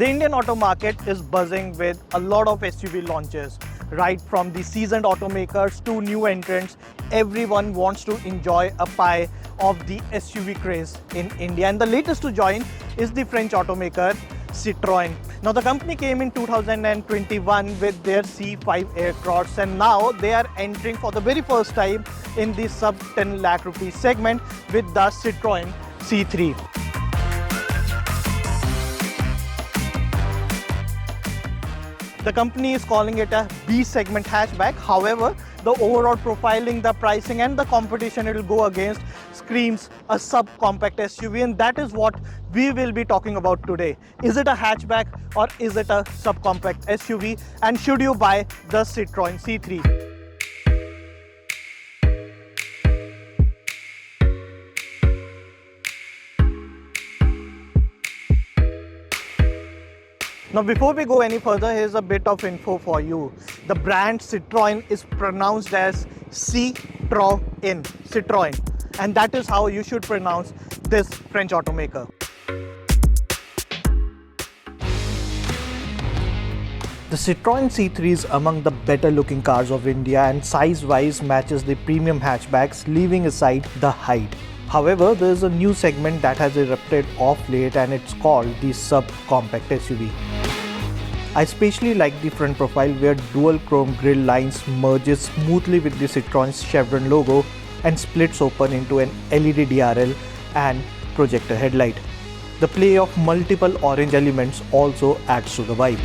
The Indian auto market is buzzing with a lot of SUV launches. Right from the seasoned automakers to new entrants, everyone wants to enjoy a pie of the SUV craze in India. And the latest to join is the French automaker Citroen. Now the company came in 2021 with their C5 Aircross, and now they are entering for the very first time in the sub 10 lakh rupees segment with the Citroen C3. The company is calling it a B segment hatchback. However, the overall profiling, the pricing and the competition it will go against screams a sub-compact SUV, and that is what we will be talking about today. Is it a hatchback or is it a sub-compact SUV, and should you buy the Citroen C3? Now before we go any further, here's a bit of info for you. The brand Citroen is pronounced as Citroen, and that is how you should pronounce this French automaker. The Citroen C3 is among the better looking cars of India and size-wise matches the premium hatchbacks, leaving aside the height. However, there is a new segment that has erupted of late, and it's called the sub-compact SUV. I especially like the front profile where dual chrome grille lines merges smoothly with the Citroen's chevron logo and splits open into an LED DRL and projector headlight. The play of multiple orange elements also adds to the vibe.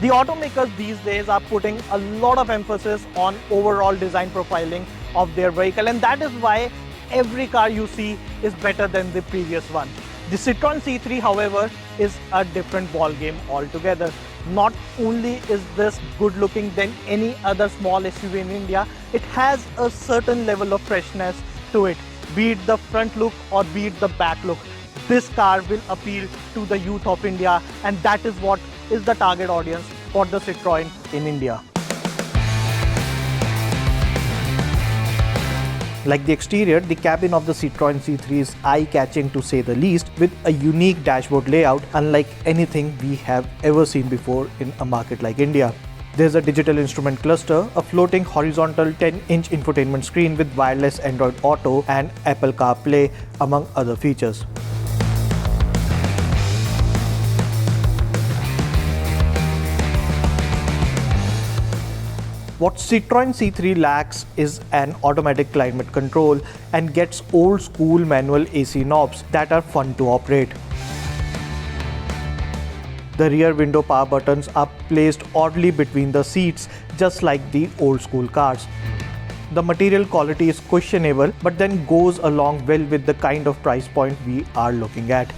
The automakers these days are putting a lot of emphasis on overall design profiling of their vehicle, and that is why every car you see is better than the previous one. The Citroen C3, however, is a different ball game altogether. Not only is this good looking than any other small SUV in India, it has a certain level of freshness to it. Be it the front look or be it the back look, this car will appeal to the youth of India, and that is what is the target audience for the Citroen in India. Like the exterior, the cabin of the Citroen C3 is eye-catching to say the least, with a unique dashboard layout unlike anything we have ever seen before in a market like India. There's a digital instrument cluster, a floating horizontal 10-inch infotainment screen with wireless Android Auto and Apple CarPlay, among other features. What Citroen C3 lacks is an automatic climate control and gets old school manual AC knobs that are fun to operate. The rear window power buttons are placed oddly between the seats, just like the old school cars. The material quality is questionable, but then goes along well with the kind of price point we are looking at.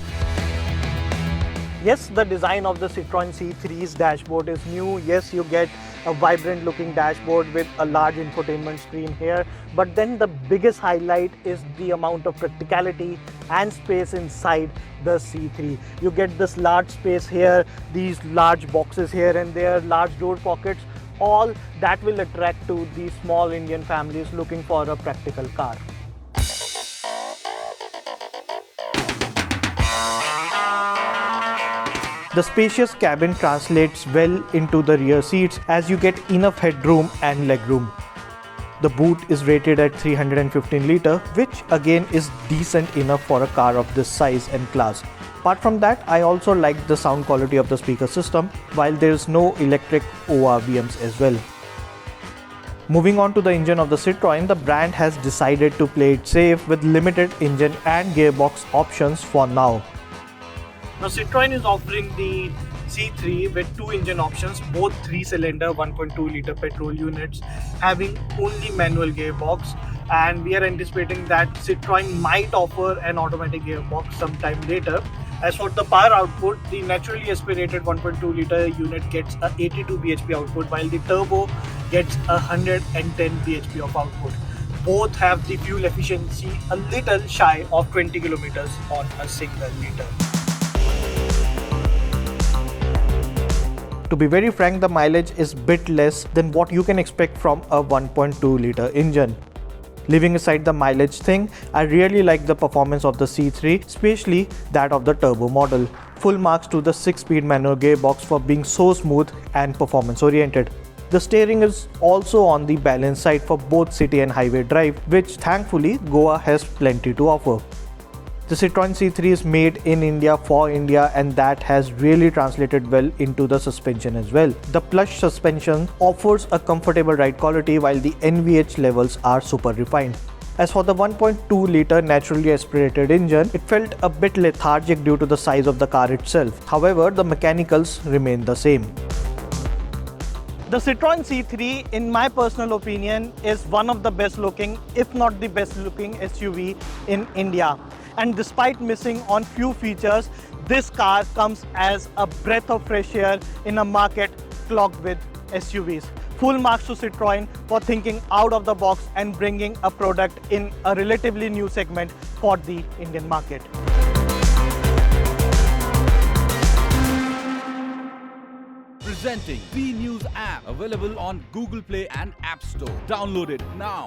Yes, the design of the Citroen C3's dashboard is new. Yes, you get a vibrant looking dashboard with a large infotainment screen here, but then the biggest highlight is the amount of practicality and space inside the C3. You get this large space here, these large boxes here and there, large door pockets, all that will attract to the small Indian families looking for a practical car. The spacious cabin translates well into the rear seats as you get enough headroom and legroom. The boot is rated at 315 litre, which again is decent enough for a car of this size and class. Apart from that, I also like the sound quality of the speaker system, while there is no electric ORVMs as well. Moving on to the engine of the Citroen, the brand has decided to play it safe with limited engine and gearbox options for now. Now Citroen is offering the C3 with two engine options, both 3-cylinder 1.2 litre petrol units having only manual gearbox, and we are anticipating that Citroen might offer an automatic gearbox sometime later. As for the power output, the naturally aspirated 1.2 litre unit gets a 82 bhp output, while the turbo gets 110 bhp of output. Both have the fuel efficiency a little shy of 20 kilometers on a single litre. To be very frank, the mileage is bit less than what you can expect from a 1.2 litre engine. Leaving aside the mileage thing, I really like the performance of the C3, especially that of the turbo model. Full marks to the 6-speed manual gearbox for being so smooth and performance oriented. The steering is also on the balanced side for both city and highway drive, which thankfully Goa has plenty to offer. The Citroen C3 is made in India for India, and that has really translated well into the suspension as well. The plush suspension offers a comfortable ride quality while the NVH levels are super refined. As for the 1.2-litre naturally aspirated engine, it felt a bit lethargic due to the size of the car itself. However, the mechanicals remain the same. The Citroen C3, in my personal opinion, is one of the best looking, if not the best looking SUV in India. And despite missing on few features, this car comes as a breath of fresh air in a market clogged with SUVs. Full marks to Citroen for thinking out of the box and bringing a product in a relatively new segment for the Indian market. Presenting the News app, available on Google Play and App Store. Download it now.